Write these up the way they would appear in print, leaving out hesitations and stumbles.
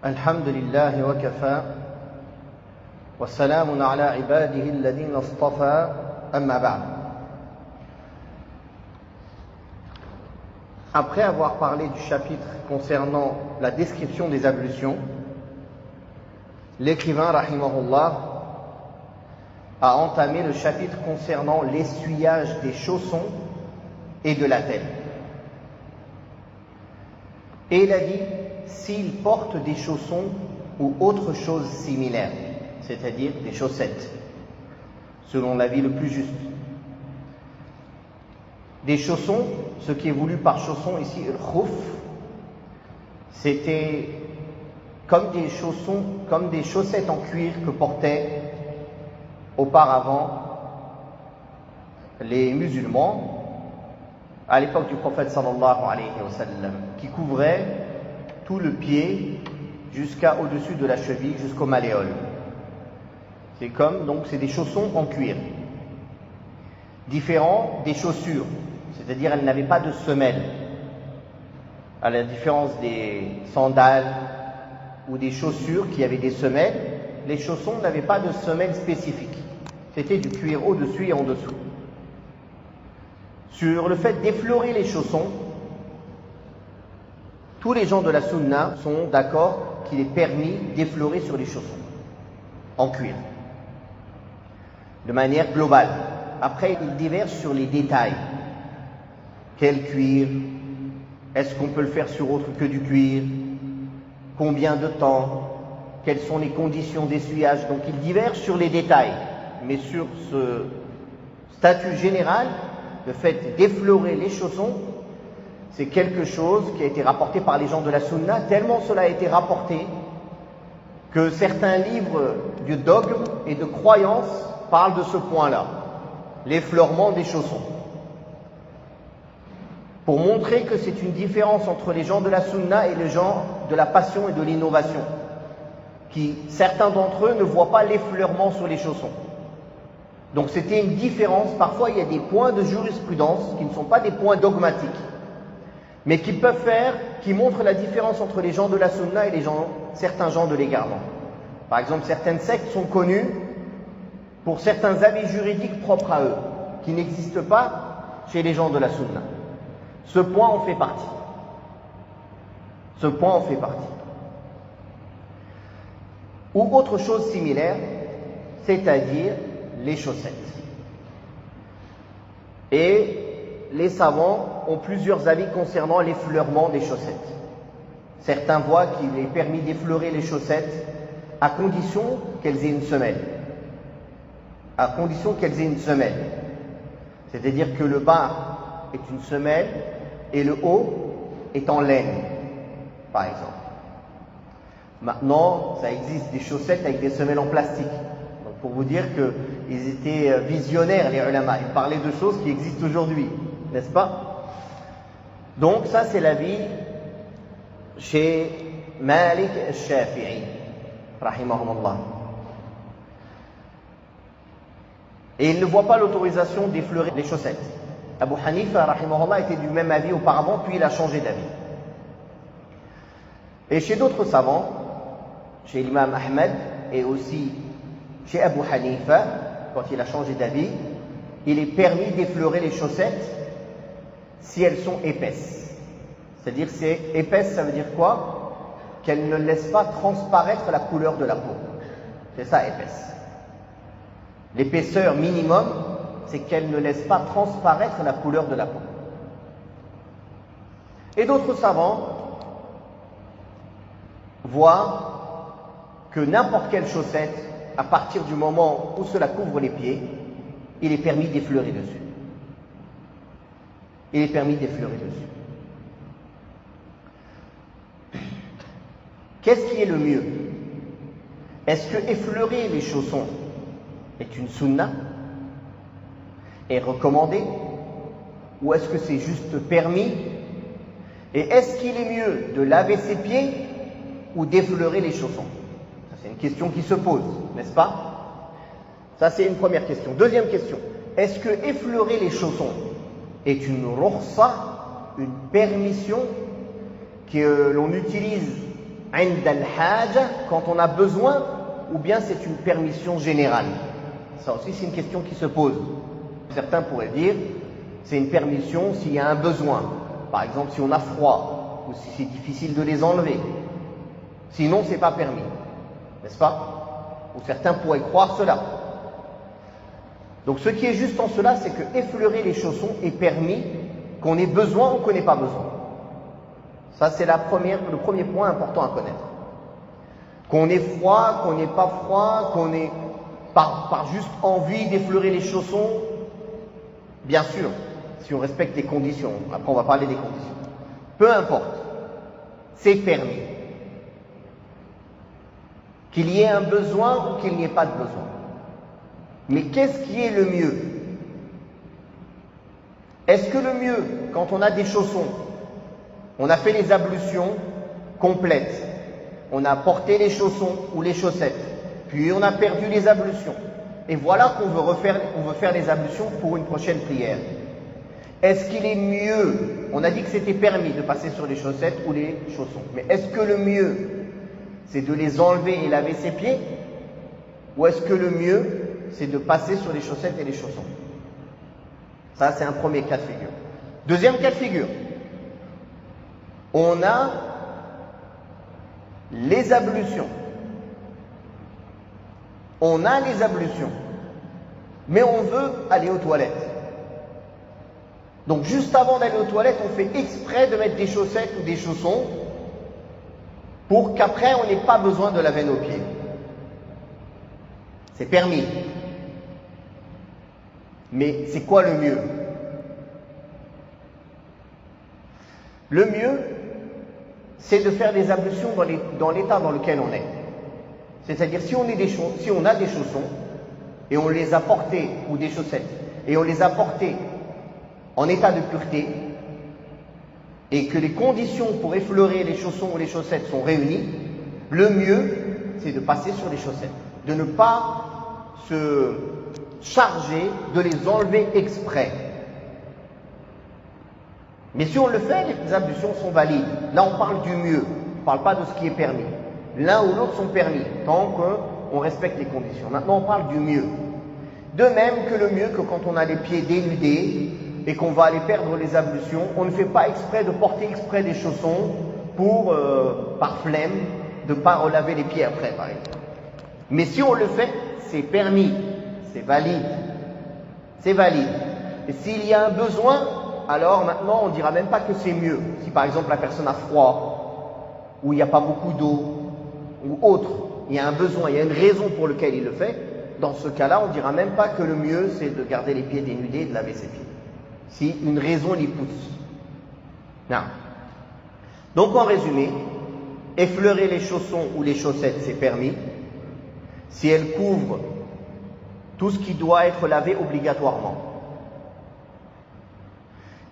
الحمد لله وكفى وسلام على عباده الذين اصطفى أما بعد. Après avoir parlé du chapitre concernant la description des ablutions, l'écrivain rahimahullah a entamé le chapitre concernant l'essuyage des chaussons et de la tête. Et il a dit s'il porte des chaussons ou autre chose similaire, c'est-à-dire des chaussettes, selon l'avis le plus juste. Des chaussons, ce qui est voulu par chaussons ici, le khouf, c'était comme des chaussons, comme des chaussettes en cuir que portaient auparavant les musulmans à l'époque du prophète sallallahu alayhi wa sallam, qui couvraient tout le pied jusqu'à au-dessus de la cheville, jusqu'au malléole. C'est comme, donc c'est des chaussons en cuir, différents des chaussures, c'est-à-dire elles n'avaient pas de semelle, à la différence des sandales ou des chaussures qui avaient des semelles. Les chaussons n'avaient pas de semelle spécifique, c'était du cuir au-dessus et en dessous. Sur le fait d'effleurer les chaussons, tous les gens de la sunna sont d'accord qu'il est permis d'effleurer sur les chaussons en cuir, de manière globale. Après, ils divergent sur les détails. Quel cuir? Est-ce qu'on peut le faire sur autre que du cuir? Combien de temps? Quelles sont les conditions d'essuyage? Donc ils divergent sur les détails. Mais sur ce statut général, le fait d'effleurer les chaussons, c'est quelque chose qui a été rapporté par les gens de la sunna, tellement cela a été rapporté que certains livres du dogme et de croyance parlent de ce point-là, l'effleurement des chaussons, pour montrer que c'est une différence entre les gens de la sunna et les gens de la passion et de l'innovation, qui, certains d'entre eux, ne voient pas l'effleurement sur les chaussons. Donc c'était une différence. Parfois il y a des points de jurisprudence qui ne sont pas des points dogmatiques, mais qui peuvent faire, qui montrent la différence entre les gens de la sunna et certains gens de l'égarement. Par exemple, certaines sectes sont connues pour certains avis juridiques propres à eux, qui n'existent pas chez les gens de la sunna. Ce point en fait partie. Ce point en fait partie. Ou autre chose similaire, c'est-à-dire les chaussettes. Et les savants ont plusieurs avis concernant l'effleurement des chaussettes. Certains voient qu'il est permis d'effleurer les chaussettes à condition qu'elles aient une semelle. À condition qu'elles aient une semelle. C'est-à-dire que le bas est une semelle et le haut est en laine, par exemple. Maintenant, ça existe des chaussettes avec des semelles en plastique. Donc pour vous dire qu'ils étaient visionnaires, les ulama. Ils parlaient de choses qui existent aujourd'hui, n'est-ce pas? Donc ça, c'est l'avis chez Malik al-Shafi'i, rahimahumullah. Et il ne voit pas l'autorisation d'effleurer les chaussettes. Abu Hanifa, rahimahullah, était du même avis auparavant, puis il a changé d'avis. Et chez d'autres savants, chez l'imam Ahmed et aussi chez Abu Hanifa, quand il a changé d'avis, il est permis d'effleurer les chaussettes si elles sont épaisses. C'est-à-dire, c'est épaisse, ça veut dire quoi? Qu'elles ne laissent pas transparaître la couleur de la peau. C'est ça, épaisse. L'épaisseur minimum, c'est qu'elle ne laisse pas transparaître la couleur de la peau. Et d'autres savants voient que n'importe quelle chaussette, à partir du moment où cela couvre les pieds, il est permis d'effleurer dessus. Il est permis d'effleurer dessus. Qu'est-ce qui est le mieux? Est-ce que effleurer les chaussons est une sunna, est recommandé, ou est-ce que c'est juste permis? Et est-ce qu'il est mieux de laver ses pieds ou d'effleurer les chaussons? Ça, c'est une question qui se pose, n'est-ce pas? Ça, c'est une première question. Deuxième question, est-ce que effleurer les chaussons est une rukhsa, une permission que l'on utilise عند الحاجة, quand on a besoin, ou bien c'est une permission générale? Ça aussi c'est une question qui se pose. Certains pourraient dire c'est une permission s'il y a un besoin. Par exemple si on a froid, ou si c'est difficile de les enlever. Sinon c'est pas permis, n'est-ce pas? Ou certains pourraient croire cela. Donc ce qui est juste en cela, c'est que effleurer les chaussons est permis, qu'on ait besoin ou qu'on n'ait pas besoin. Ça c'est le premier point important à connaître. Qu'on ait froid, qu'on n'ait pas froid, qu'on ait par juste envie d'effleurer les chaussons, bien sûr, si on respecte les conditions. Après on va parler des conditions. Peu importe, c'est permis. Qu'il y ait un besoin ou qu'il n'y ait pas de besoin. Mais qu'est-ce qui est le mieux? Est-ce que le mieux, quand on a des chaussons, on a fait les ablutions complètes, on a porté les chaussons ou les chaussettes, puis on a perdu les ablutions, et voilà qu'on veut faire les ablutions pour une prochaine prière. Est-ce qu'il est mieux, on a dit que c'était permis de passer sur les chaussettes ou les chaussons, mais est-ce que le mieux, c'est de les enlever et laver ses pieds? Ou est-ce que le mieux, c'est de passer sur les chaussettes et les chaussons? Ça, c'est un premier cas de figure. Deuxième cas de figure. On a les ablutions. On a les ablutions. Mais on veut aller aux toilettes. Donc, juste avant d'aller aux toilettes, on fait exprès de mettre des chaussettes ou des chaussons pour qu'après, on n'ait pas besoin de laver nos pieds. C'est permis. Mais c'est quoi le mieux? Le mieux, c'est de faire des ablutions dans l'état dans lequel on est. C'est-à-dire si on a des chaussons et on les a portés, ou des chaussettes, et on les a portés en état de pureté, et que les conditions pour effleurer les chaussons ou les chaussettes sont réunies, le mieux, c'est de passer sur les chaussettes, de ne pas se charger de les enlever exprès. Mais si on le fait, les ablutions sont valides. Là, on parle du mieux, on ne parle pas de ce qui est permis. L'un ou l'autre sont permis, tant qu'on respecte les conditions. Maintenant, on parle du mieux. De même que le mieux, que quand on a les pieds dénudés et qu'on va aller perdre les ablutions, on ne fait pas exprès de porter exprès des chaussons pour, par flemme, de ne pas relaver les pieds après, par exemple. Mais si on le fait, c'est permis, c'est valide. C'est valide. Et s'il y a un besoin, alors maintenant on ne dira même pas que c'est mieux. Si par exemple la personne a froid, ou il n'y a pas beaucoup d'eau, ou autre, il y a un besoin, il y a une raison pour laquelle il le fait, dans ce cas-là, on ne dira même pas que le mieux c'est de garder les pieds dénudés et de laver ses pieds. Si une raison l'y pousse. Non. Donc en résumé, effleurer les chaussons ou les chaussettes, c'est permis, si elles couvrent tout ce qui doit être lavé obligatoirement.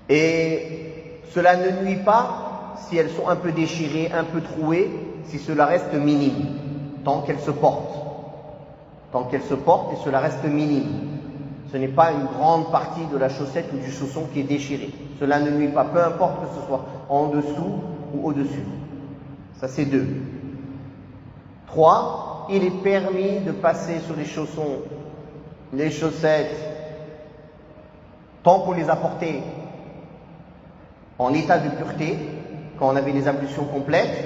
Et cela ne nuit pas si elles sont un peu déchirées, un peu trouées, si cela reste minime, tant qu'elles se portent. Tant qu'elles se portent et cela reste minime. Ce n'est pas une grande partie de la chaussette ou du chausson qui est déchirée. Cela ne nuit pas, peu importe que ce soit en dessous ou au-dessus. Ça c'est 2. 3, il est permis de passer sur les chaussons, les chaussettes, tant qu'on les a portés en état de pureté, quand on avait les ablutions complètes,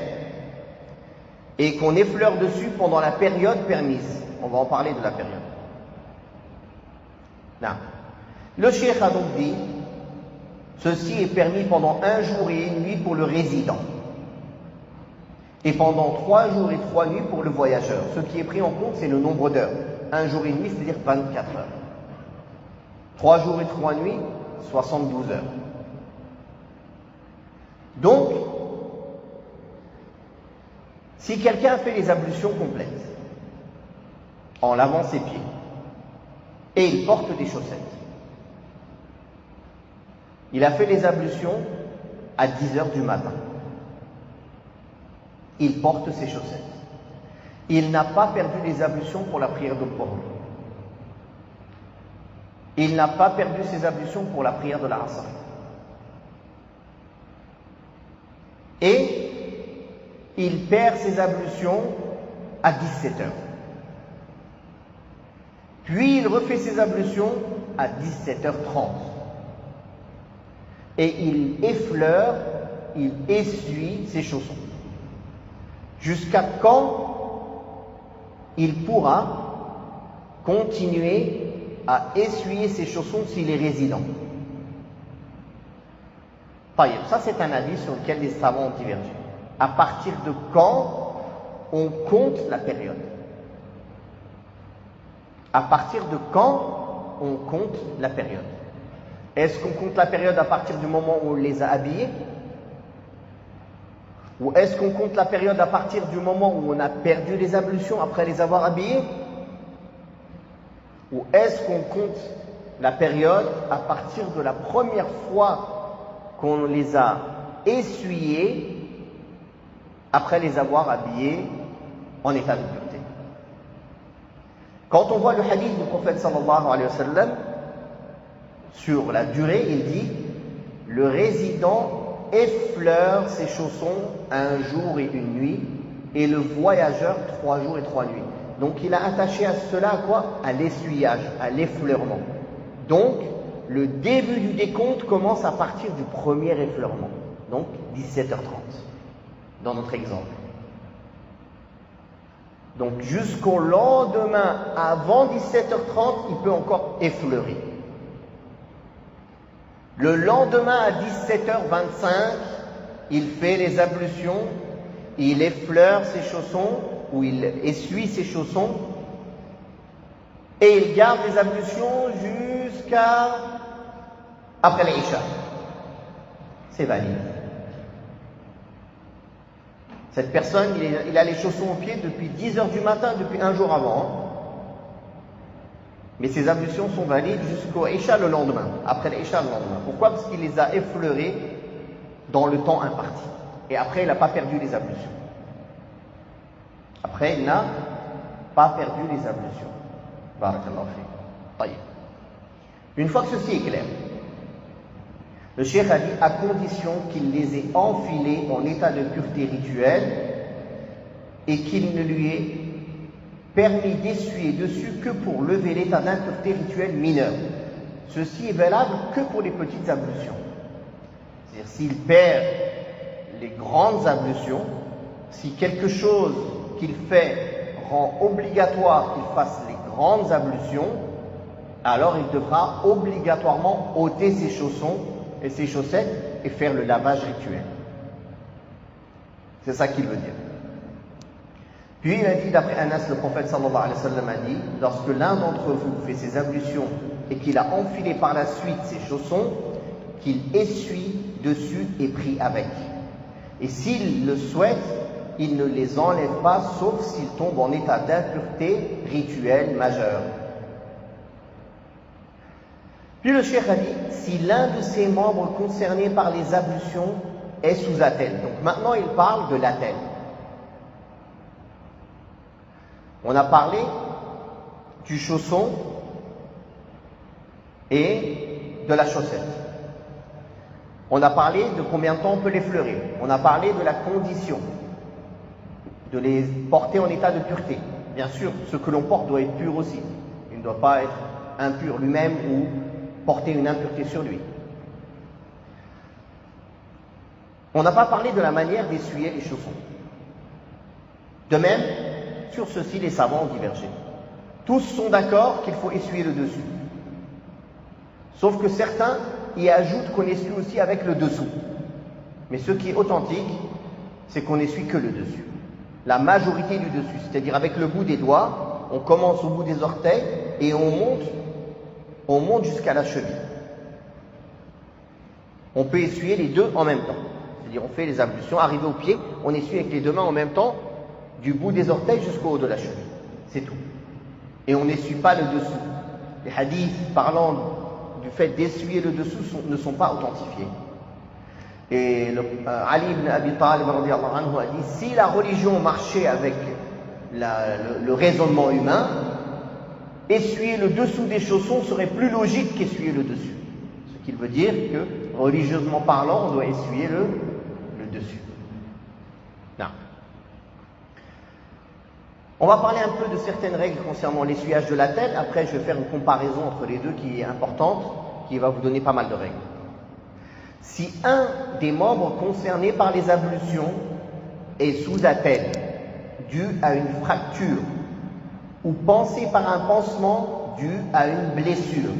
et qu'on effleure dessus pendant la période permise. On va en parler de la période. Là. Le cheikh a donc dit, ceci est permis pendant 1 jour et 1 nuit pour le résident, et pendant 3 jours et 3 nuits pour le voyageur. Ce qui est pris en compte, c'est le nombre d'heures. 1 jour et demi, c'est-à-dire 24 heures. 3 jours et 3 nuits, 72 heures. Donc, si quelqu'un a fait les ablutions complètes, en lavant ses pieds, et il porte des chaussettes, il a fait les ablutions à 10 heures du matin, il porte ses chaussettes, il n'a pas perdu les ablutions pour la prière de Dhuhr, il n'a pas perdu ses ablutions pour la prière de la Asr. Et il perd ses ablutions à 17 heures. Puis il refait ses ablutions à 17h30. Et il effleure, il essuie ses chaussons. Jusqu'à quand il pourra continuer à essuyer ses chaussons s'il est résident. Ça, c'est un avis sur lequel les savants ont divergé. À partir de quand on compte la période? À partir de quand on compte la période? Est-ce qu'on compte la période à partir du moment où on les a habillés? Ou est-ce qu'on compte la période à partir du moment où on a perdu les ablutions après les avoir habillés? Ou est-ce qu'on compte la période à partir de la première fois qu'on les a essuyés après les avoir habillés en état de pureté? Quand on voit le hadith du prophète sallallahu alayhi wa sallam sur la durée, il dit le résident effleure ses chaussons un jour et une nuit et le voyageur 3 jours et 3 nuits. Donc il a attaché à cela quoi? À l'essuyage, à l'effleurement. Donc le début du décompte commence à partir du premier effleurement, donc 17h30 dans notre exemple. Donc jusqu'au lendemain, avant 17h30, il peut encore effleurer. Le lendemain à 17h25, il fait les ablutions, il effleure ses chaussons, ou il essuie ses chaussons, et il garde les ablutions jusqu'à après l'Isha. C'est valide. Cette personne, il a les chaussons aux pieds depuis 10h du matin, depuis un jour avant. Mais ses ablutions sont valides jusqu'au Isha le lendemain, après l'Isha le lendemain. Pourquoi? Parce qu'il les a effleurés dans le temps imparti. Et après, il n'a pas perdu les ablutions. Après, il n'a pas perdu les ablutions. Barakallahu fiik. Une fois que ceci est clair, le cheikh a dit à condition qu'il les ait enfilés en état de pureté rituelle et qu'il ne lui ait permis d'essuyer dessus que pour lever l'état d'impureté rituelle mineure. Ceci est valable que pour les petites ablutions. C'est-à-dire s'il perd les grandes ablutions, si quelque chose qu'il fait rend obligatoire qu'il fasse les grandes ablutions, alors il devra obligatoirement ôter ses chaussons et ses chaussettes et faire le lavage rituel. C'est ça qu'il veut dire. Puis il a dit, d'après Anas, le prophète sallallahu alayhi wa sallam a dit, lorsque l'un d'entre vous fait ses ablutions et qu'il a enfilé par la suite ses chaussons, qu'il essuie dessus et prie avec. Et s'il le souhaite, il ne les enlève pas, sauf s'il tombe en état d'impureté rituelle majeure. Puis le cheikh a dit, si l'un de ses membres concernés par les ablutions est sous attelle. Donc maintenant il parle de l'attelle. On a parlé du chausson et de la chaussette. On a parlé de combien de temps on peut l'effleurer. On a parlé de la condition de les porter en état de pureté. Bien sûr, ce que l'on porte doit être pur aussi. Il ne doit pas être impur lui-même ou porter une impureté sur lui. On n'a pas parlé de la manière d'essuyer les chaussons. De même, sur ceci, les savants ont divergé. Tous sont d'accord qu'il faut essuyer le dessus. Sauf que certains y ajoutent qu'on essuie aussi avec le dessous. Mais ce qui est authentique, c'est qu'on essuie que le dessus. La majorité du dessus, c'est-à-dire avec le bout des doigts, on commence au bout des orteils et on monte jusqu'à la cheville. On peut essuyer les deux en même temps. C'est-à-dire on fait les ablutions, arrivé au pied, on essuie avec les deux mains en même temps, du bout des orteils jusqu'au haut de la cheville. C'est tout. Et on n'essuie pas le dessous. Les hadiths parlant du fait d'essuyer le dessous ne sont pas authentifiés. Et Ali ibn Abi Talib radiyallahu anhu a dit, si la religion marchait avec le raisonnement humain, essuyer le dessous des chaussons serait plus logique qu'essuyer le dessus. Ce qui veut dire que, religieusement parlant, on doit essuyer le dessus. Non. On va parler un peu de certaines règles concernant l'essuyage de la tête. Après, je vais faire une comparaison entre les deux qui est importante, qui va vous donner pas mal de règles. Si un des membres concernés par les ablutions est sous attelle, dû à une fracture, ou pensé par un pansement dû à une blessure,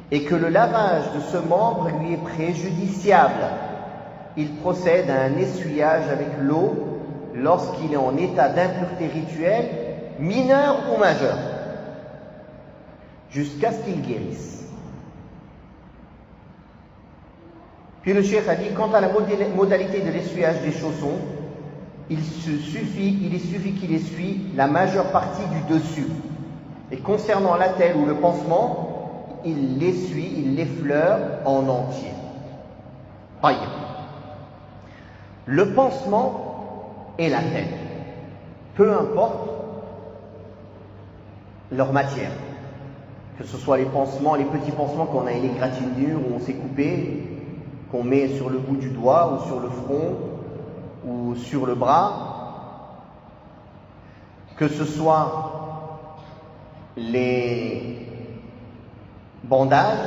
et que le lavage de ce membre lui est préjudiciable, il procède à un essuyage avec l'eau lorsqu'il est en état d'impureté rituelle, mineure ou majeure, jusqu'à ce qu'il guérisse. Puis le cheikh a dit, quant à la modalité de l'essuyage des chaussons, il suffit qu'il essuie la majeure partie du dessus. Et concernant l'attelle ou le pansement, il l'essuie, il l'effleure en entier. Aïe. Le pansement et l'attelle, peu importe leur matière, que ce soit les pansements, les petits pansements qu'on a, les égratignures où on s'est coupé, qu'on met sur le bout du doigt ou sur le front ou sur le bras, que ce soit les bandages,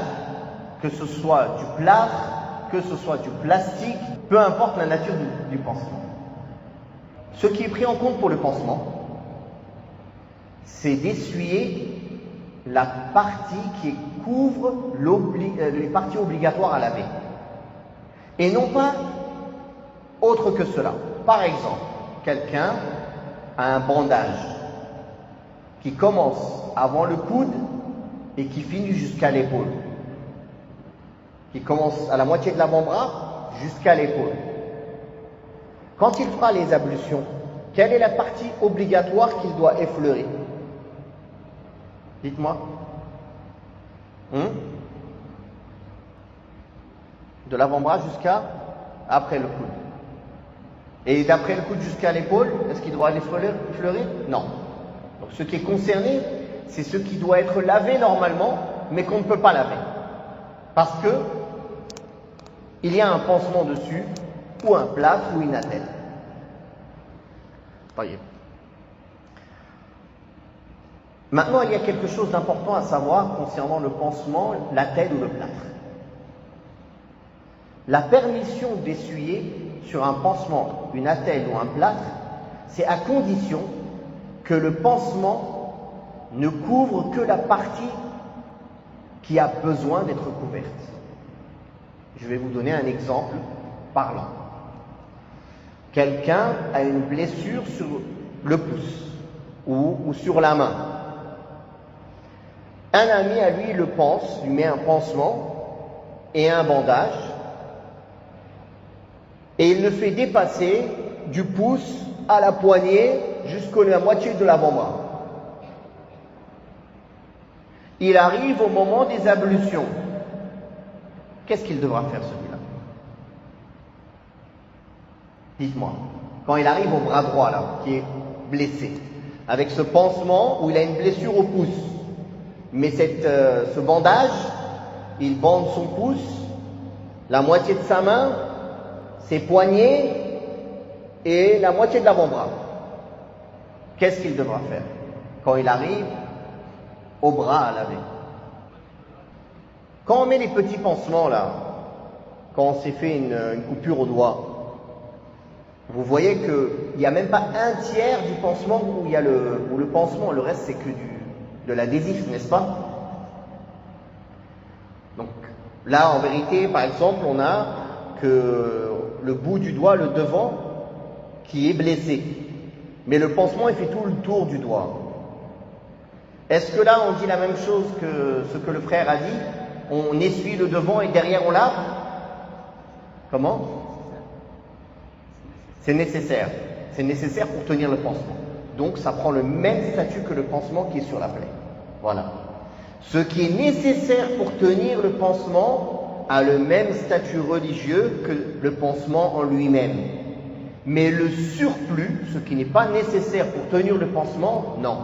que ce soit du plâtre, que ce soit du plastique, peu importe la nature du pansement. Ce qui est pris en compte pour le pansement, c'est d'essuyer la partie qui couvre les parties obligatoires à laver. Et non pas autre que cela. Par exemple, quelqu'un a un bandage qui commence avant le coude et qui finit jusqu'à l'épaule. Qui commence à la moitié de l'avant-bras jusqu'à l'épaule. Quand il fera les ablutions, quelle est la partie obligatoire qu'il doit effleurer? Dites-moi. De l'avant-bras jusqu'à après le coude. Et d'après le coude jusqu'à l'épaule, est-ce qu'il doit l'effleurer? Non. Donc ce qui est concerné, c'est ce qui doit être lavé normalement, mais qu'on ne peut pas laver. Parce que il y a un pansement dessus, ou un plâtre, ou une attelle. Voyez. Maintenant, il y a quelque chose d'important à savoir concernant le pansement, l'attelle ou le plâtre. La permission d'essuyer sur un pansement, une attelle ou un plâtre, c'est à condition que le pansement ne couvre que la partie qui a besoin d'être couverte. Je vais vous donner un exemple parlant. Quelqu'un a une blessure sur le pouce ou sur la main. Un ami à lui le panse, lui met un pansement et un bandage, et il le fait dépasser du pouce à la poignée jusqu'à la moitié de l'avant-bras. Il arrive au moment des ablutions. Qu'est-ce qu'il devra faire celui-là? Dites-moi. Quand il arrive au bras droit là, qui est blessé, avec ce pansement où il a une blessure au pouce, mais ce bandage, il bande son pouce, la moitié de sa main, ses poignets et la moitié de l'avant-bras. Qu'est-ce qu'il devra faire quand il arrive au bras à laver? Quand on met les petits pansements là, quand on s'est fait une coupure au doigt, vous voyez qu'il n'y a même pas un tiers du pansement où le pansement, le reste c'est que de l'adhésif, n'est-ce pas? Donc là, en vérité, par exemple, on a que le bout du doigt, le devant, qui est blessé. Mais le pansement, il fait tout le tour du doigt. Est-ce que là, on dit la même chose que ce que le frère a dit? On essuie le devant et derrière on lave? Comment? C'est nécessaire. C'est nécessaire pour tenir le pansement. Donc ça prend le même statut que le pansement qui est sur la plaie. Voilà. Ce qui est nécessaire pour tenir le pansement a le même statut religieux que le pansement en lui-même. Mais le surplus, ce qui n'est pas nécessaire pour tenir le pansement, non.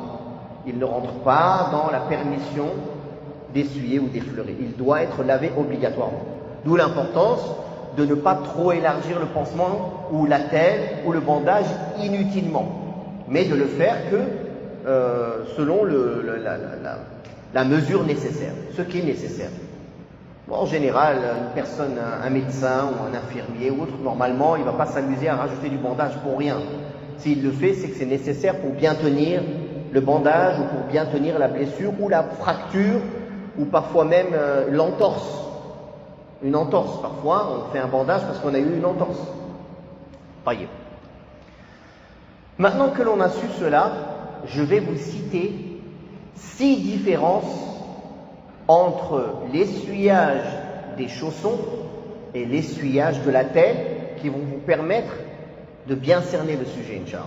Il ne rentre pas dans la permission d'essuyer ou d'effleurer. Il doit être lavé obligatoirement. D'où l'importance de ne pas trop élargir le pansement ou l'attelle ou le bandage inutilement. mais de le faire que selon la mesure nécessaire, ce qui est nécessaire. Bon, en général, une personne, un médecin ou un infirmier ou autre, normalement, il ne va pas s'amuser à rajouter du bandage pour rien. S'il le fait, c'est que c'est nécessaire pour bien tenir le bandage ou pour bien tenir la blessure ou la fracture ou parfois même l'entorse. Une entorse, parfois, on fait un bandage parce qu'on a eu une entorse. Taïeb. Maintenant que l'on a su cela, je vais vous citer 6 différences entre l'essuyage des chaussons et l'essuyage de la tête qui vont vous permettre de bien cerner le sujet, Inch'Allah.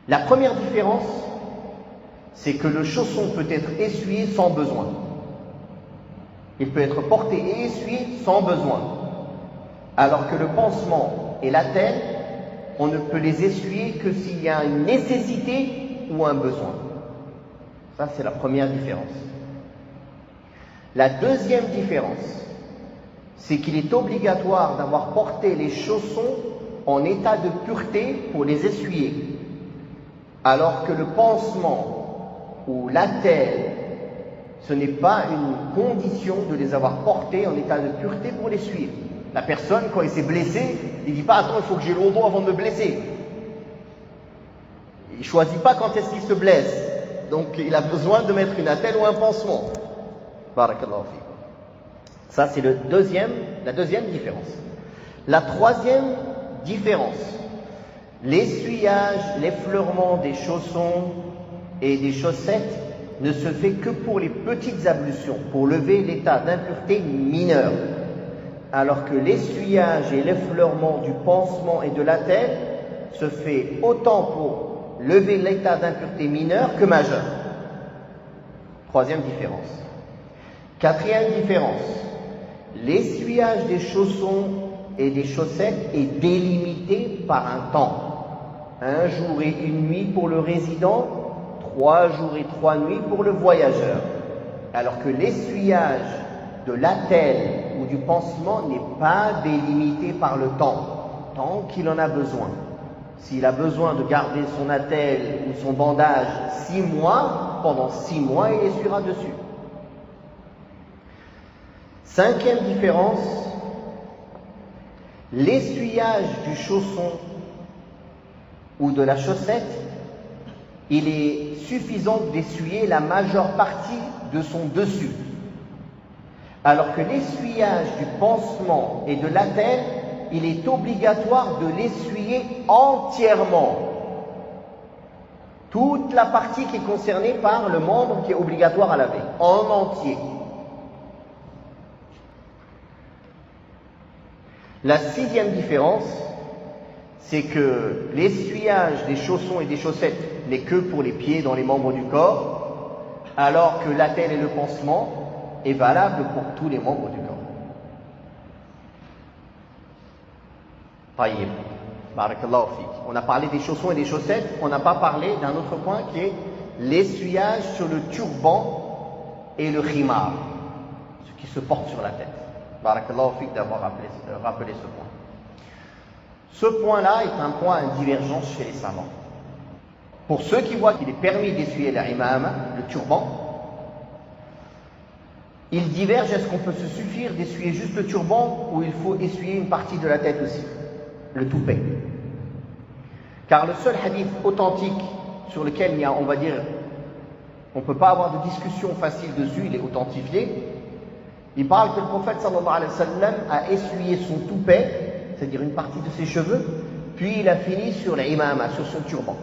La première différence, c'est que le chausson peut être essuyé sans besoin. Il peut être porté et essuyé sans besoin. Alors que le pansement et la tête, on ne peut les essuyer que s'il y a une nécessité ou un besoin. Ça, c'est la première différence. La deuxième différence, c'est qu'il est obligatoire d'avoir porté les chaussons en état de pureté pour les essuyer, alors que le pansement ou l'attelle, ce n'est pas une condition de les avoir portés en état de pureté pour l'essuyer. La personne, quand il s'est blessé, il ne dit pas « Attends, il faut que j'ai le repos avant de me blesser ». Il ne choisit pas quand est-ce qu'il se blesse. Donc, il a besoin de mettre une attelle ou un pansement. Barakallahu fikum. Ça, c'est la deuxième différence. La troisième différence, l'essuyage, l'effleurement des chaussons et des chaussettes ne se fait que pour les petites ablutions, pour lever l'état d'impureté mineure. Alors que l'essuyage et l'effleurement du pansement et de la tête se fait autant pour lever l'état d'impureté mineure que majeure. Troisième différence. Quatrième différence, l'essuyage des chaussons et des chaussettes est délimité par un temps. 1 jour et 1 nuit pour le résident, 3 jours et 3 nuits pour le voyageur. Alors que l'essuyage de l'attelle ou du pansement n'est pas délimité par le temps, tant qu'il en a besoin. S'il a besoin de garder son attelle ou son bandage 6 mois, pendant 6 mois, il essuiera dessus. Cinquième différence, l'essuyage du chausson ou de la chaussette, il est suffisant d'essuyer la majeure partie de son dessus. Alors que l'essuyage du pansement et de l'attelle, il est obligatoire de l'essuyer entièrement. Toute la partie qui est concernée par le membre qui est obligatoire à laver, en entier. La 6e différence, c'est que l'essuyage des chaussons et des chaussettes n'est que pour les pieds dans les membres du corps, alors que l'attelle et le pansement est valable pour tous les membres du corps. Taïeb, barakallahu fik. On a parlé des chaussons et des chaussettes, on n'a pas parlé d'un autre point qui est l'essuyage sur le turban et le khimar, ce qui se porte sur la tête. Barakallahu fik d'avoir rappelé ce point. Ce point-là est un point à divergence chez les savants. Pour ceux qui voient qu'il est permis d'essuyer l'imam, le turban, ils divergent, est-ce qu'on peut se suffire d'essuyer juste le turban ou il faut essuyer une partie de la tête aussi, le toupet. Car le seul hadith authentique sur lequel il y a, on va dire, on ne peut pas avoir de discussion facile dessus, il est authentifié. Il parle que le prophète sallallahu alayhi wa sallam a essuyé son toupet, c'est-à-dire une partie de ses cheveux, puis il a fini sur l'imama, sur son turban.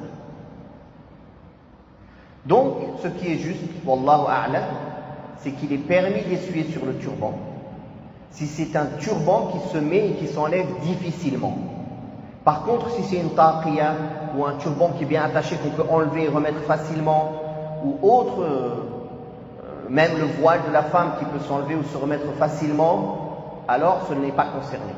Donc, ce qui est juste, wallahu a'lam, c'est qu'il est permis d'essuyer sur le turban, si c'est un turban qui se met et qui s'enlève difficilement. Par contre, si c'est une taqiya ou un turban qui est bien attaché, qu'on peut enlever et remettre facilement, ou autre, même le voile de la femme qui peut s'enlever ou se remettre facilement, alors ce n'est pas concerné.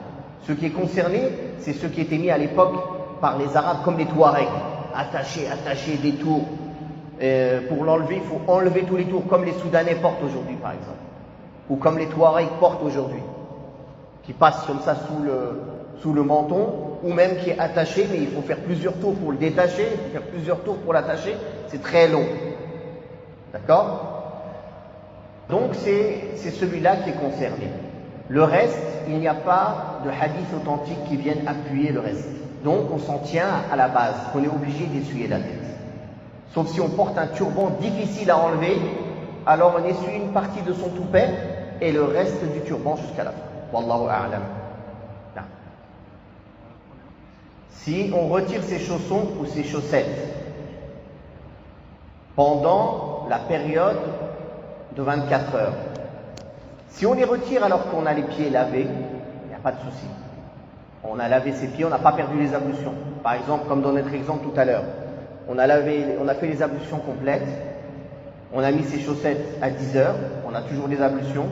Ce qui est concerné, c'est ce qui était mis à l'époque par les Arabes comme les Touaregs, attachés des tours. Pour l'enlever, il faut enlever tous les tours, comme les Soudanais portent aujourd'hui par exemple, ou comme les Touaregs portent aujourd'hui, qui passent comme ça sous le menton, ou même qui est attaché, mais il faut faire plusieurs tours pour le détacher, il faut faire plusieurs tours pour l'attacher, c'est très long. D'accord? Donc c'est celui-là qui est concerné. Le reste, il n'y a pas de hadith authentique qui vienne appuyer le reste. Donc on s'en tient à la base, qu'on est obligé d'essuyer la tête. Sauf si on porte un turban difficile à enlever, alors on essuie une partie de son toupet et le reste du turban jusqu'à la fin. Wallahu a'lam. Si on retire ses chaussons ou ses chaussettes pendant la période de 24 heures, si on les retire alors qu'on a les pieds lavés, il n'y a pas de souci. On a lavé ses pieds, on n'a pas perdu les ablutions. Par exemple, comme dans notre exemple tout à l'heure, on a fait les ablutions complètes, on a mis ses chaussettes à 10 heures, on a toujours les ablutions.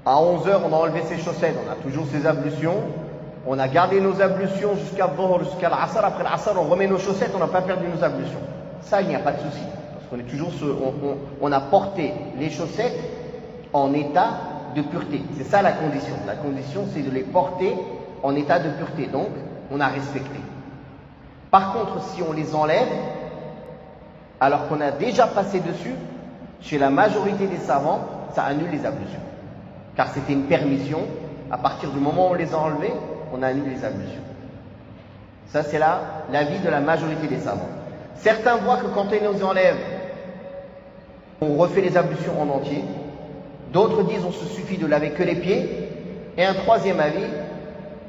À 11 heures, on a enlevé ses chaussettes, on a toujours ses ablutions. On a gardé nos ablutions jusqu'à Dhuhr, jusqu'à l'Asr. Après l'Asr, on remet nos chaussettes, on n'a pas perdu nos ablutions. Ça, il n'y a pas de souci. Parce qu'on est toujours on a porté les chaussettes en état de pureté. C'est ça la condition. La condition, c'est de les porter en état de pureté. Donc, on a respecté. Par contre, si on les enlève, alors qu'on a déjà passé dessus, chez la majorité des savants, ça annule les ablutions. Car c'était une permission. À partir du moment où on les a enlevés, on annule les ablutions. Ça, c'est l'avis de la majorité des savants. Certains voient que quand on les enlève, on refait les ablutions en entier. D'autres disent on se suffit de laver que les pieds. Et un troisième avis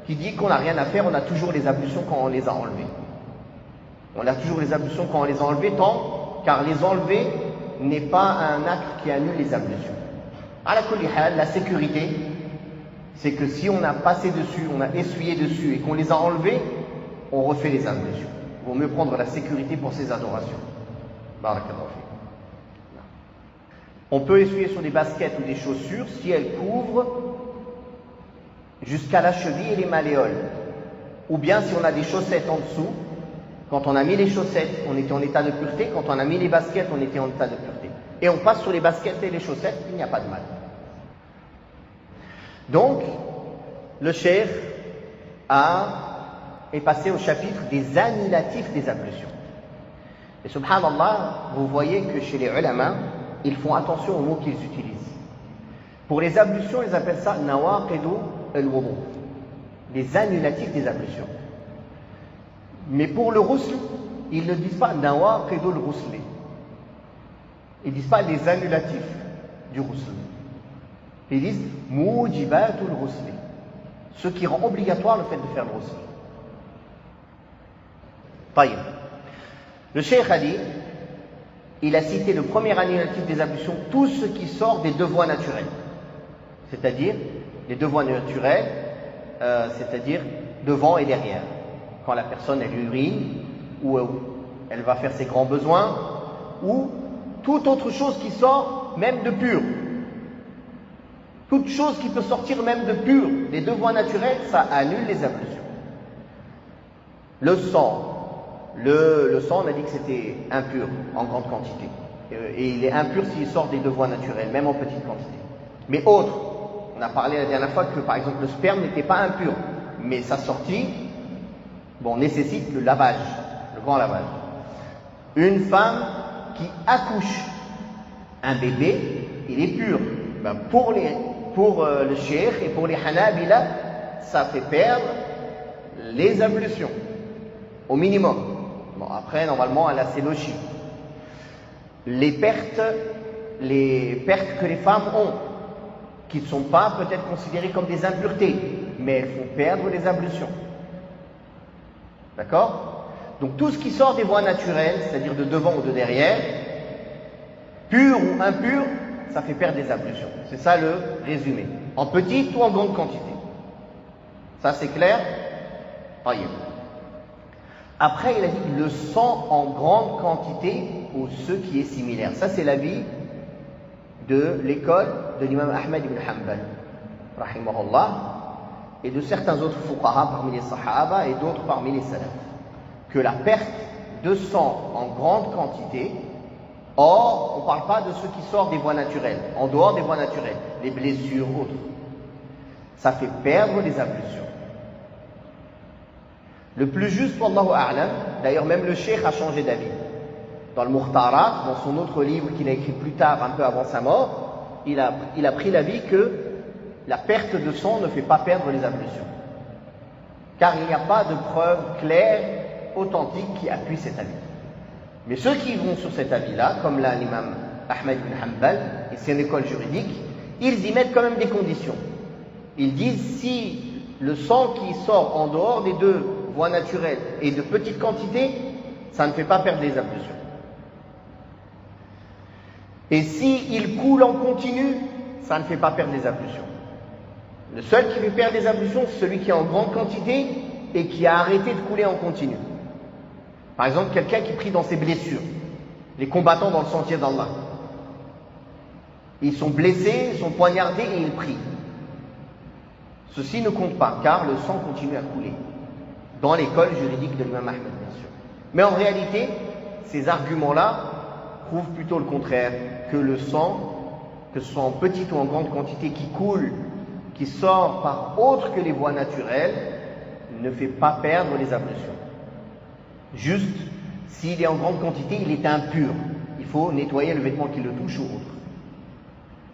qui dit qu'on n'a rien à faire, on a toujours les ablutions quand on les a enlevés. On a toujours les ablutions quand on les a enlevés, car les enlever n'est pas un acte qui annule les ablutions. À la kulli hal, la sécurité, c'est que si on a passé dessus, on a essuyé dessus et qu'on les a enlevés, on refait les ablutions. Il vaut mieux prendre la sécurité pour ses adorations. Barakallahu fi. On peut essuyer sur des baskets ou des chaussures si elles couvrent jusqu'à la cheville et les malléoles. Ou bien si on a des chaussettes en dessous, quand on a mis les chaussettes, on était en état de pureté, quand on a mis les baskets, on était en état de pureté. Et on passe sur les baskets et les chaussettes, il n'y a pas de mal. Donc, le cheikh est passé au chapitre des annulatifs des ablutions. Et subhanallah, vous voyez que chez les ulama, ils font attention aux mots qu'ils utilisent. Pour les ablutions, ils appellent ça nawaqidu al-wudu, les annulatifs des ablutions. Mais pour le ghusl, ils ne disent pas nawaqidu al-ghusl. Ils ne disent pas les annulatifs du ghusl. Ils disent mujibatul ghusl, ce qui rend obligatoire le fait de faire le ghusl. Taïb. Le cheikh a dit, il a cité le premier annulatif des ablutions, tout ce qui sort des deux voies naturelles. C'est-à-dire, les deux voies naturelles, c'est-à-dire devant et derrière. Quand la personne elle urine, ou elle va faire ses grands besoins, ou toute autre chose qui sort même de pur. Toute chose qui peut sortir même de pur, des deux voies naturelles, ça annule les ablutions. Le sang, on a dit que c'était impur en grande quantité. Et il est impur s'il sort des deux voies naturelles, même en petite quantité. Mais autre, on a parlé la dernière fois que par exemple le sperme n'était pas impur, mais sa sortie, nécessite le lavage, le grand lavage. Une femme qui accouche un bébé, il est pur. Pour le cheikh et pour les hanabila, ça fait perdre les ablutions, au minimum. Après, normalement, elle a ses lochis. Les pertes que les femmes ont, qui ne sont pas peut-être considérées comme des impuretés, mais elles font perdre les ablutions. D'accord? Donc tout ce qui sort des voies naturelles, c'est-à-dire de devant ou de derrière, pur ou impur, ça fait perdre des ablutions. C'est ça le résumé. En petite ou en grande quantité. Ça c'est clair? Taïb. Après, il a dit le sang en grande quantité ou ce qui est similaire. Ça c'est l'avis de l'école de l'imam Ahmed ibn Hanbal, rahimahullah, et de certains autres fuqaha parmi les sahaba et d'autres parmi les salaf, que la perte de sang en grande quantité, or on ne parle pas de ce qui sort des voies naturelles, en dehors des voies naturelles, les blessures, autres, ça fait perdre les ablutions. Le plus juste, wallahu a'lam, d'ailleurs même le cheikh a changé d'avis. Dans le Mukhtarat, dans son autre livre qu'il a écrit plus tard, un peu avant sa mort, il a pris l'avis que la perte de sang ne fait pas perdre les ablutions. Car il n'y a pas de preuve claire, authentique qui appuie cet avis. Mais ceux qui vont sur cet avis-là, comme là l'imam Ahmed ibn Hanbal et son école juridique, ils y mettent quand même des conditions. Ils disent si le sang qui sort en dehors des deux voies naturelles est de petite quantité, ça ne fait pas perdre les ablutions. Et s'il coule en continu, ça ne fait pas perdre les ablutions. Le seul qui fait perdre les ablutions, c'est celui qui est en grande quantité et qui a arrêté de couler en continu. Par exemple, quelqu'un qui prie dans ses blessures, les combattants dans le sentier d'Allah. Ils sont blessés, ils sont poignardés et ils prient. Ceci ne compte pas, car le sang continue à couler. Dans l'école juridique de l'imam Ahmed, bien sûr. Mais en réalité, ces arguments-là prouvent plutôt le contraire, que le sang, que ce soit en petite ou en grande quantité, qui coule, qui sort par autre que les voies naturelles, ne fait pas perdre les ablutions. Juste, s'il est en grande quantité, il est impur. Il faut nettoyer le vêtement qui le touche ou autre.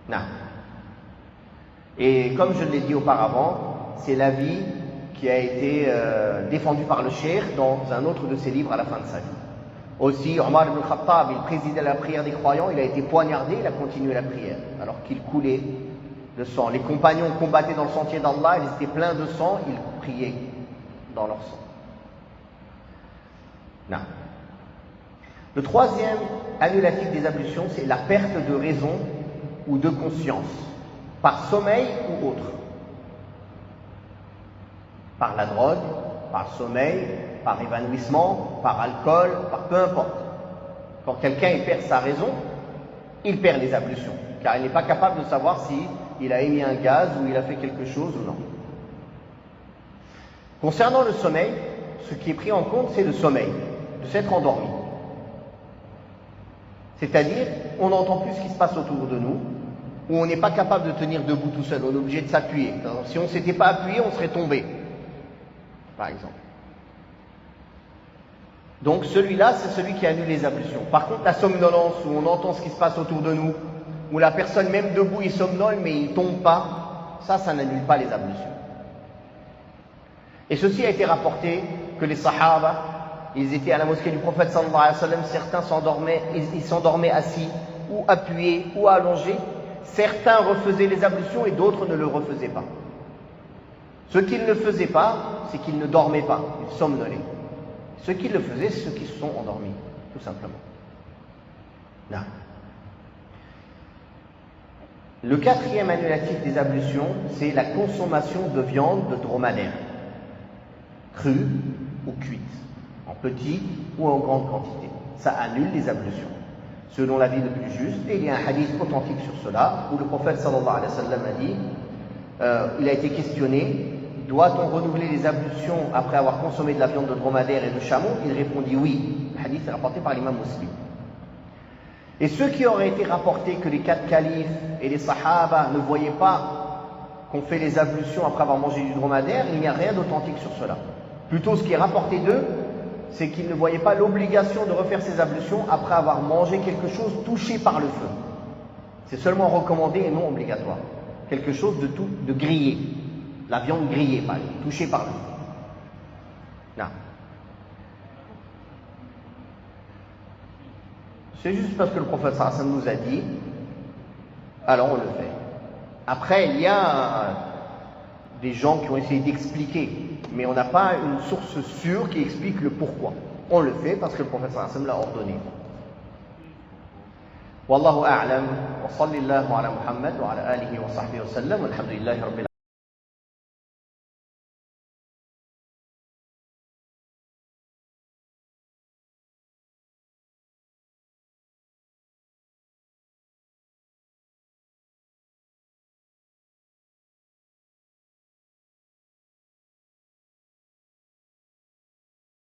Non. Et comme je l'ai dit auparavant, c'est l'avis qui a été défendu par le cheikh dans un autre de ses livres à la fin de sa vie. Aussi, Omar ibn Khattab, il présidait la prière des croyants, il a été poignardé, il a continué la prière, alors qu'il coulait de sang. Les compagnons combattaient dans le sentier d'Allah, ils étaient pleins de sang, ils priaient dans leur sang. Non. Le troisième annulatif des ablutions, c'est la perte de raison ou de conscience, par sommeil ou autre. Par la drogue, par sommeil, par évanouissement, par alcool, par peu importe. Quand quelqu'un perd sa raison, il perd les ablutions, car il n'est pas capable de savoir si il a émis un gaz ou il a fait quelque chose ou non. Concernant le sommeil, ce qui est pris en compte, c'est le sommeil, de s'être endormi. C'est-à-dire, on n'entend plus ce qui se passe autour de nous, ou on n'est pas capable de tenir debout tout seul, on est obligé de s'appuyer. Alors, si on ne s'était pas appuyé, on serait tombé, par exemple. Donc celui-là, c'est celui qui annule les ablutions. Par contre, la somnolence, où on entend ce qui se passe autour de nous, où la personne, même debout, il somnole, mais il ne tombe pas, ça n'annule pas les ablutions. Et ceci a été rapporté que les sahaba, ils étaient à la mosquée du prophète sallallahu alayhi wa sallam, certains s'endormaient assis, ou appuyés, ou allongés. Certains refaisaient les ablutions et d'autres ne le refaisaient pas. Ceux qui ne le faisaient pas, c'est qu'ils ne dormaient pas, ils somnolaient. Ceux qui le faisaient, c'est ceux qui se sont endormis, tout simplement. Là. Le quatrième annulatif des ablutions, c'est la consommation de viande de dromadaire, crue ou cuite, en petite ou en grande quantité. Ça annule les ablutions, selon l'avis le plus juste. Et il y a un hadith authentique sur cela, où le prophète sallallahu alayhi wa sallam a dit, il a été questionné, doit-on renouveler les ablutions après avoir consommé de la viande de dromadaire et de chameau? Il répondit oui. Le hadith est rapporté par l'imam Muslim. Et ceux qui auraient été rapportés que les 4 califes et les sahaba ne voyaient pas qu'on fait les ablutions après avoir mangé du dromadaire, il n'y a rien d'authentique sur cela. Plutôt, ce qui est rapporté d'eux, c'est qu'ils ne voyaient pas l'obligation de refaire ces ablutions après avoir mangé quelque chose touché par le feu. C'est seulement recommandé et non obligatoire. Quelque chose de grillé. La viande grillée, par exemple, touchée par le feu. Non. C'est juste parce que le prophète sallallahu alayhi wa sallam nous a dit, alors on le fait. Après, il y a des gens qui ont essayé d'expliquer, mais on n'a pas une source sûre qui explique le pourquoi. On le fait parce que le prophète sallallahu alayhi wa sallam l'a ordonné. Wallahu a'lam, wa sallallahu ala Muhammad wa ala alihi wa sahbihi wa sallam, walhamdulillahi rabbil alamin.